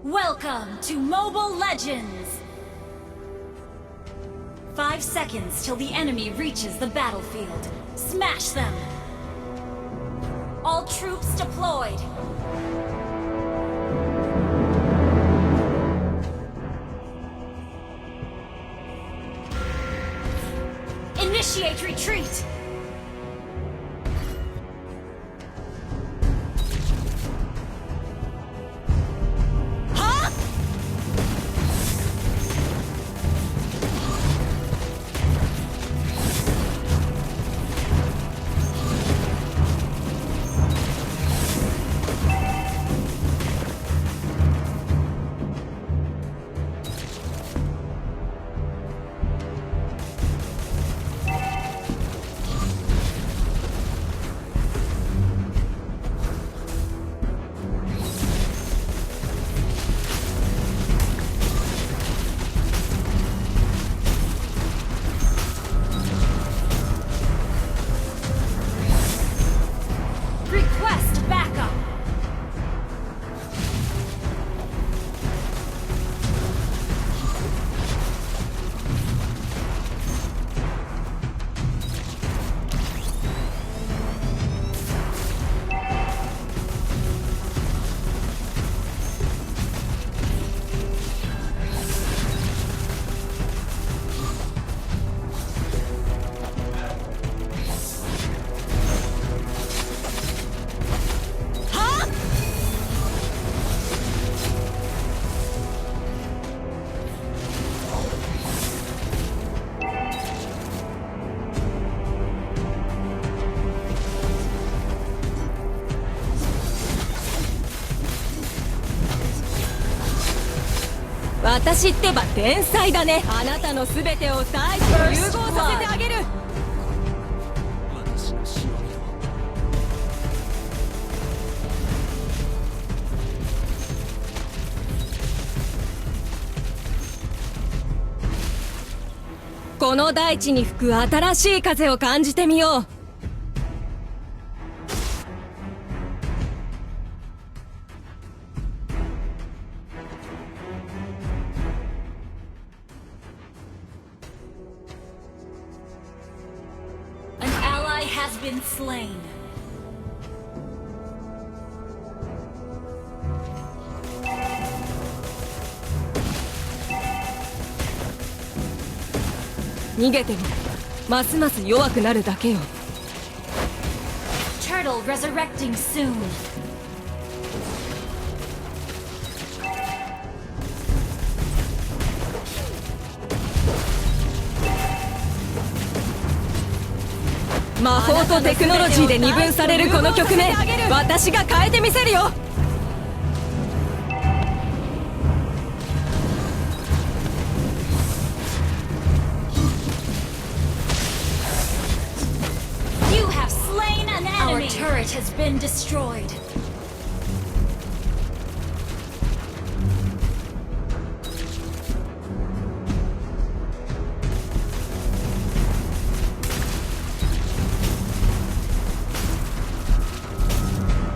Welcome to Mobile Legends! 5 seconds till the enemy reaches the battlefield. Smash them! All troops deployed! Initiate retreat! Request backup!私ってば天才だね。あなたのすべてを大地と融合させてあげる。私のしおりをこの大地に吹く新しい風を感じてみよう。Has been slain.逃げてもますます弱くなるだけよ。Turtle resurrecting soon.魔法とテクノロジーで二分されるこの局面、私が変えてみせるよ。You have slain an enemy. Our turret has been destroyed.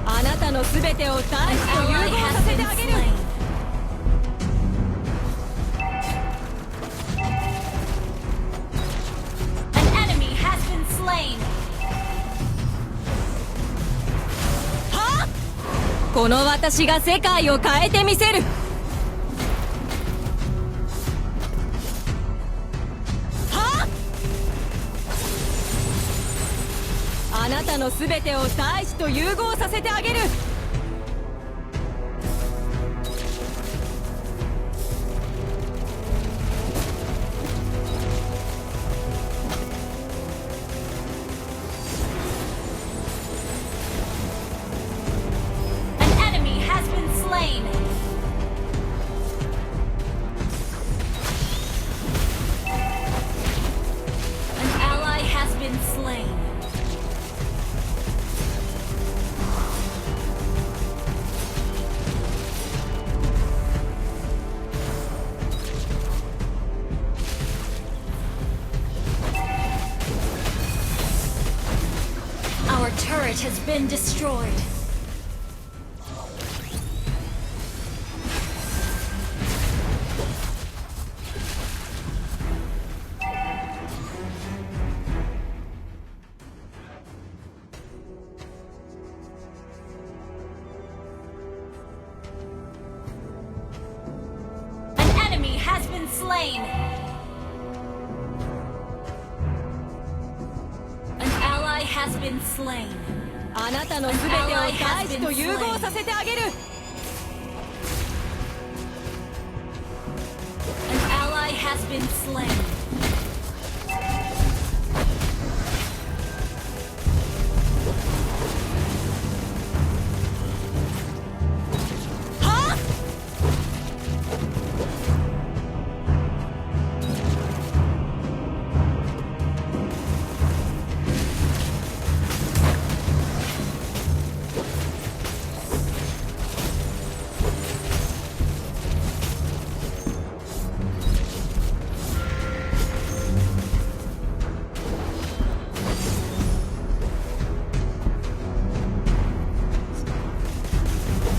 An のすべてを大地と融合させてあげる。An enemy has been slain. はあ、この私が世界を変えてみせる。はあ、あなたのすべてを大地と融合させてあげる。turret has been destroyed. slain. An ally has been slain. あなたの全てを大地と融合させてあげる。 An ally has been slain.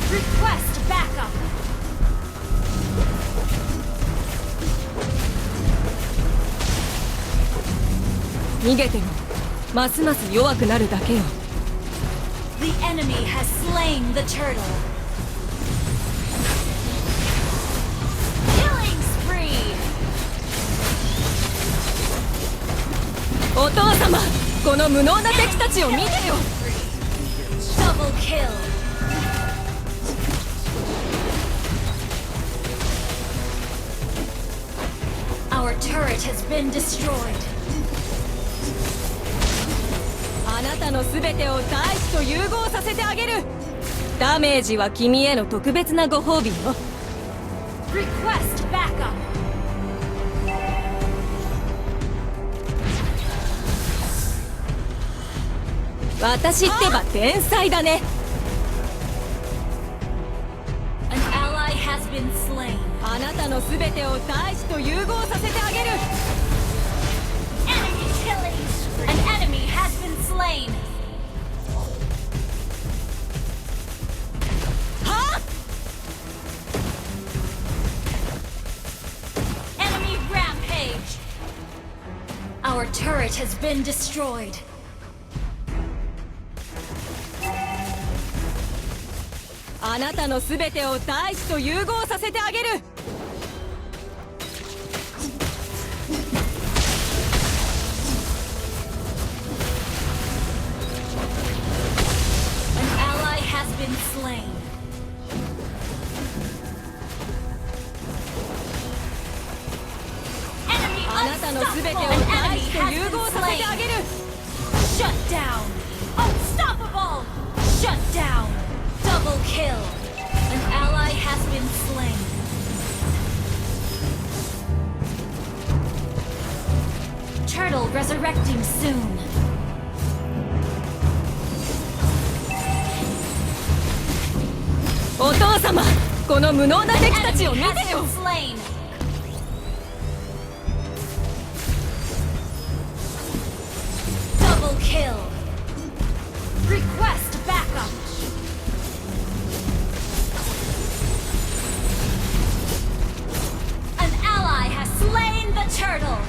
Request backup. 逃げてもますます弱くなるだけよ。 The enemy has slain the turtle. Killing spree. お父様、この無能な敵たちを見てよ。 Double kill. Our turret has been destroyed. あなたの全てを大地と融合させてあげる。ダメージは君への特別なご褒美よ。 Request backup. 私ってば天才だね。 An ally has been slain. あなたの全てを大地と融合させてあげる。 Enemy killing spree. An enemy has been slain. は Enemy rampage. Our turret has been destroyed. あなたの全てを大地と融合させてあげる。 An ally has been slain. Enemy あなたの全てを unstoppable. An 大 enemy 地と has 融 been 合させてあ slain. げる。 Shut down. Unstoppable. Shut down. Double kill. An ally has been slain. Turtle resurrecting soon. お父様、この無能な An 敵たち enemy を見 has てよ。 been slain. Double kill. Request backup. An ally has slain the turtle.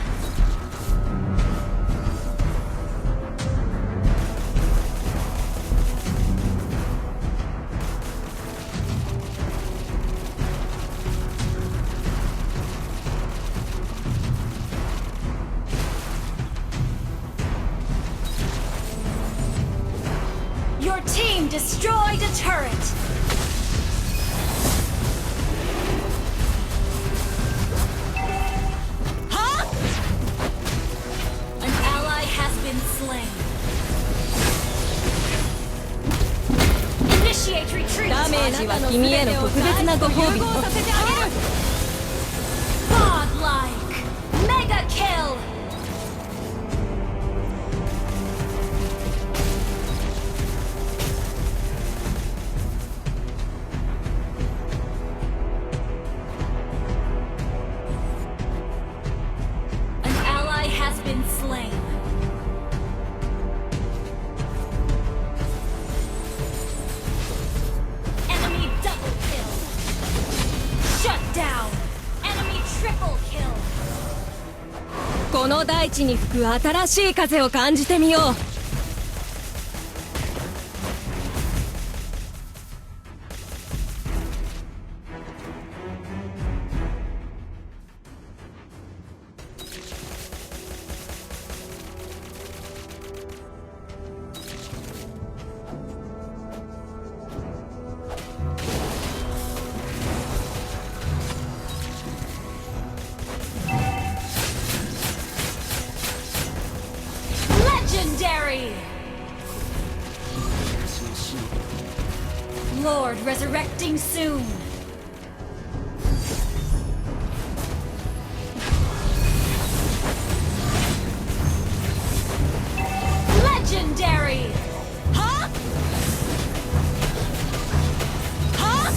Your team destroyed a turret. Huh? An ally has been slain. Initiate retreat. ダメージは君への特別なご褒美よ。 Godlike. Mega kill. An ally has been slain. Enemy double kill. Shut down. Enemy triple kill. この大地に吹く新しい風を感じてみよう。Legendary! Lord resurrecting soon! Legendary! Huh? Huh?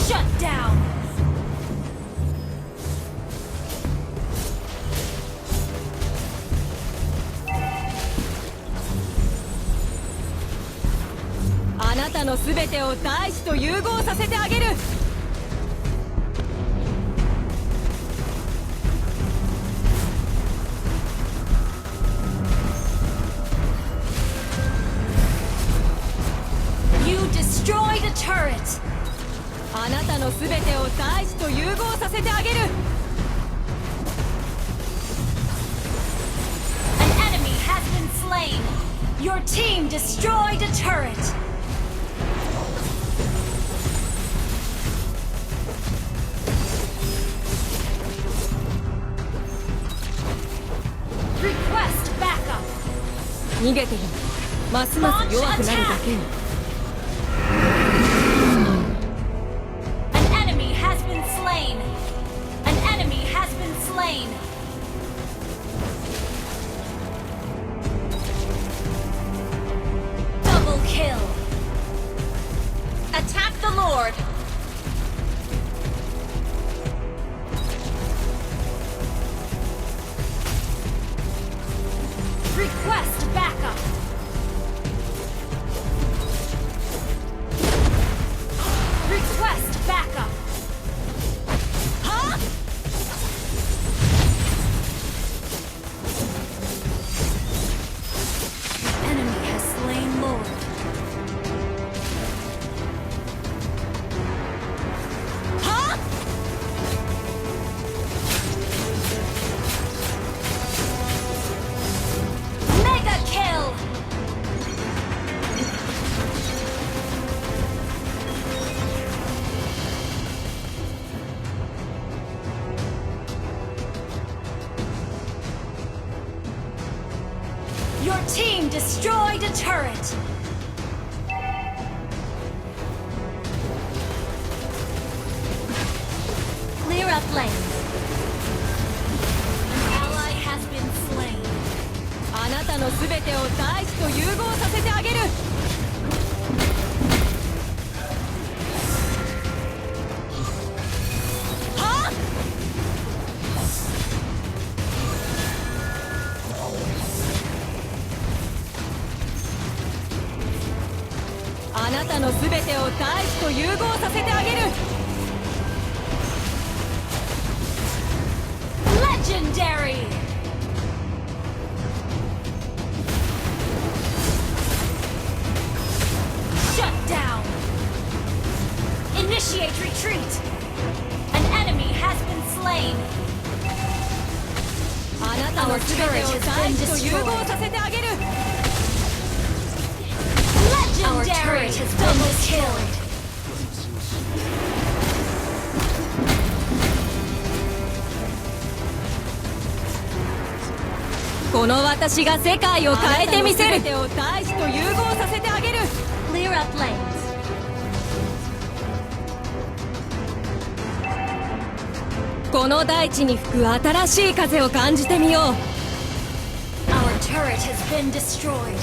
Shut down!あなたの全てを大地と融合させてあげる。You destroyed a turret! あなたの全てを大地と融合させてあげる。An enemy has been slain! Your team destroyed a turret! Request backup! 逃げてもますます弱くなるだけよ。An enemy has been slain! An enemy has been slain! Double kill! Attack the Lord! Request backup! Request backup! Huh? Enemy has slain Lord. Huh? Mega kill! Your team destroyed a turret! Clear up lanes. An ally has been slain. あなたの全てを大地と融合させてあげる。はあなたの全てを大地と融合させてあげる。Legendary! Shut down! Initiate retreat! An enemy has been slain! あなたの全てを大地と融合させてあげる。Our turret has been killed! この私が世界を変えてみせる。全てを大地と融合させてあげる。 Clear up lanes. この大地に吹く新しい風を感じてみよう。 Our turret has been destroyed.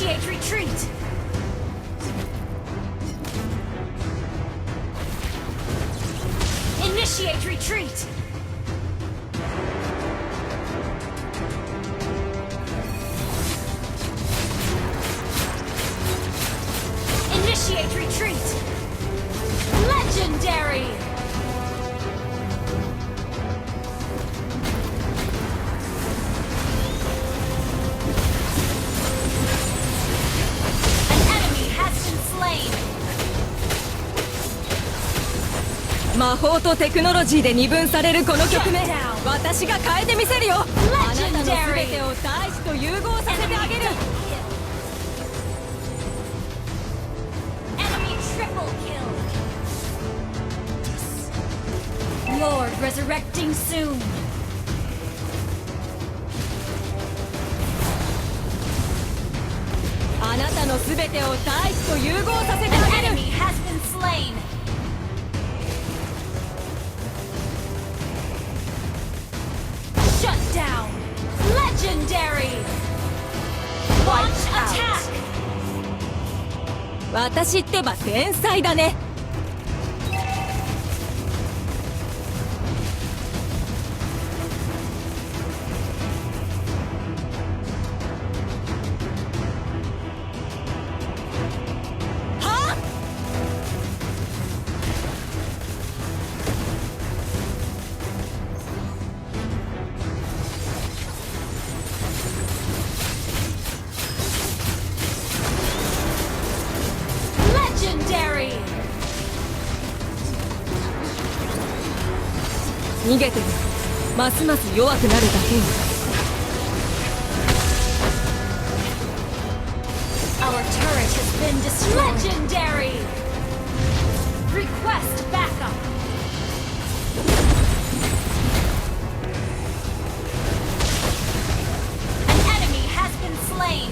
Initiate retreat! Initiate retreat! Initiate retreat! Legendary! An enemy has been slain! 魔法とテクノロジーで二分されるこの局面 Shut down. 私が変えてみせるよあなたの Legendary. 全てを大地と融合させてあげる Enemy triple kill! Lord resurrecting soon! あなたの全てを大地と融合させてあ An げる enemy has been slain! Shut down! Legendary! Launch attack! 私ってば天才だねはあLegendary! 逃げてるますます弱くなるだけよ Our turret has been destroyed! Legendary! Request backup! An enemy has been slain!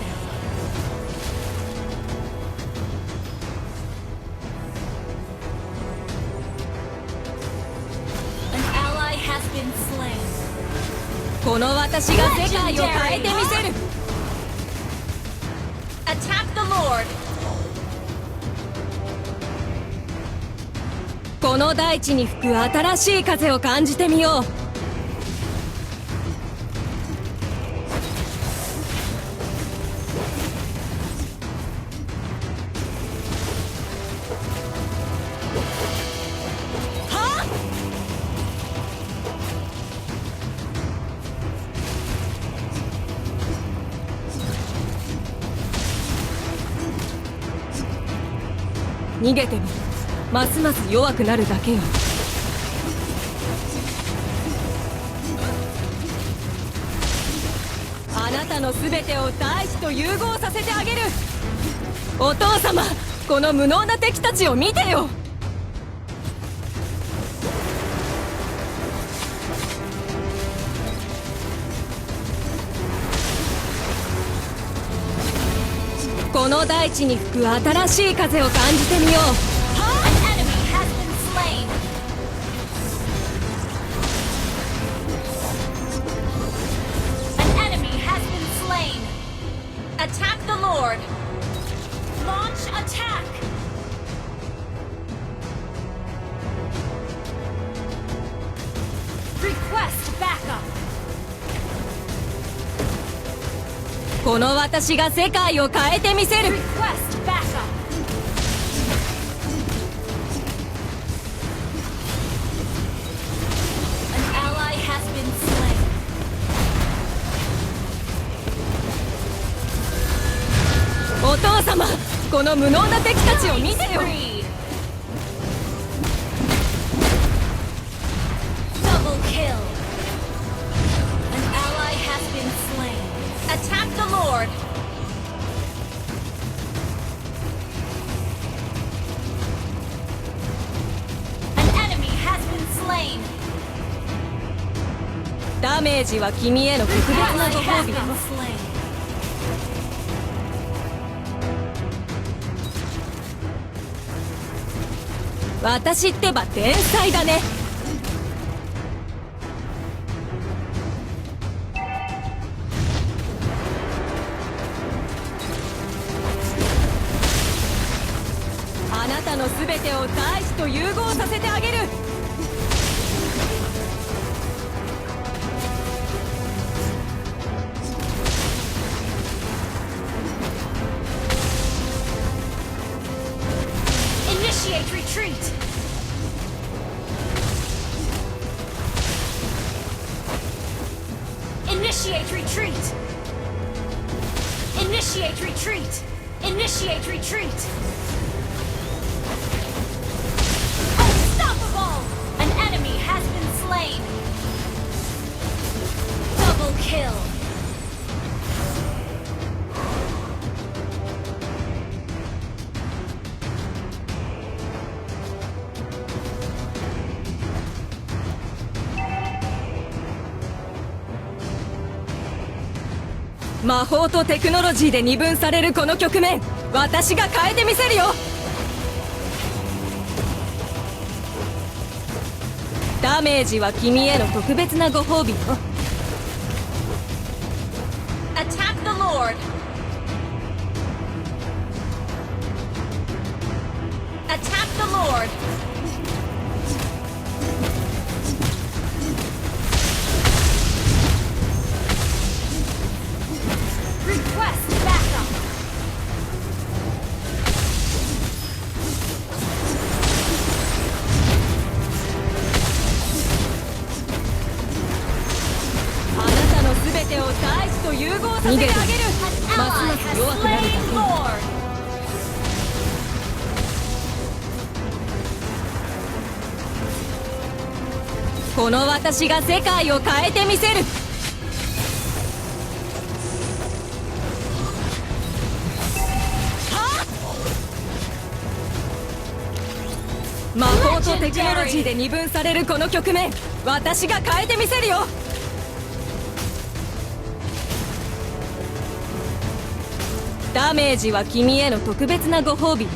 An ally has been slain. この私が世界を変えてみせる Attack the Lord! この大地に吹く新しい風を感じてみようはあ逃げてもますます弱くなるだけよあなたの全てを大地と融合させてあげるお父様この無能な敵たちを見てよこの大地に吹く新しい風を感じてみよう An enemy has been slain! An enemy has been slain! Attack the Lord! Launch attack! Request backup! この私が世界を変えてみせる Request backup! An ally has been slain. お父様この無能な敵たちを見てよ Spree. Double kill. An ally has been slain. Attack the Lord. An enemy has been slain. ダメージは君への特別 An な ally ご has 褒美 been よ slain. 私ってば天才だね融合させてあげる。Initiate retreat! Initiate retreat! Initiate retreat! Initiate retreat! Unstoppable! An enemy has been slain! Double kill! 魔法とテクノロジーで二分されるこの局面、私が変えてみせるよ。ダメージは君への特別なご褒美よ。 Attack the Lord! Attack the Lord! Request backup!あなたの全てを大地と融合させてあげる。 An ます ally ます has 弱くなるだけ slain よ。 Lord! この私が世界を変えてみせる。魔法とテクノロジーで二分されるこの局面、私が変えてみせるよ。ダメージは君への特別なご褒美よ。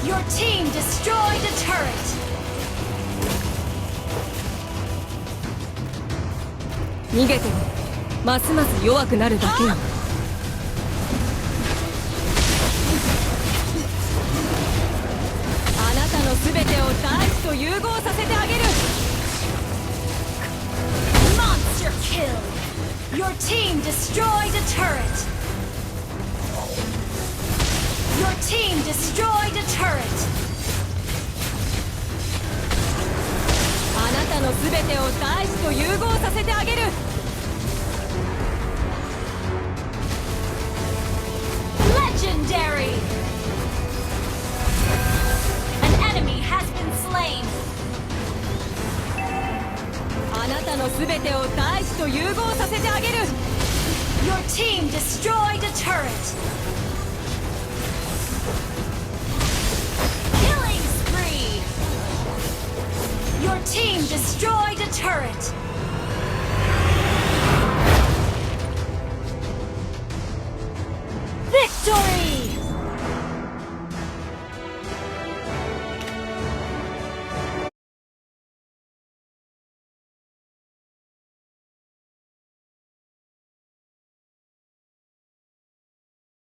Your team destroyed a turret! 逃げてもますます弱くなるだけよ。あなたの全てを大地と融合させてあげる。 Monster kill! Your team destroyed a turret! Your team destroyed a turret! あなたの全てを大地と融合させてあげる。 Legendary! An enemy has been slain! あなたの全てを大地と融合させてあげる。 Your team destroyed a turret! Killing spree! Your team destroyed a turret!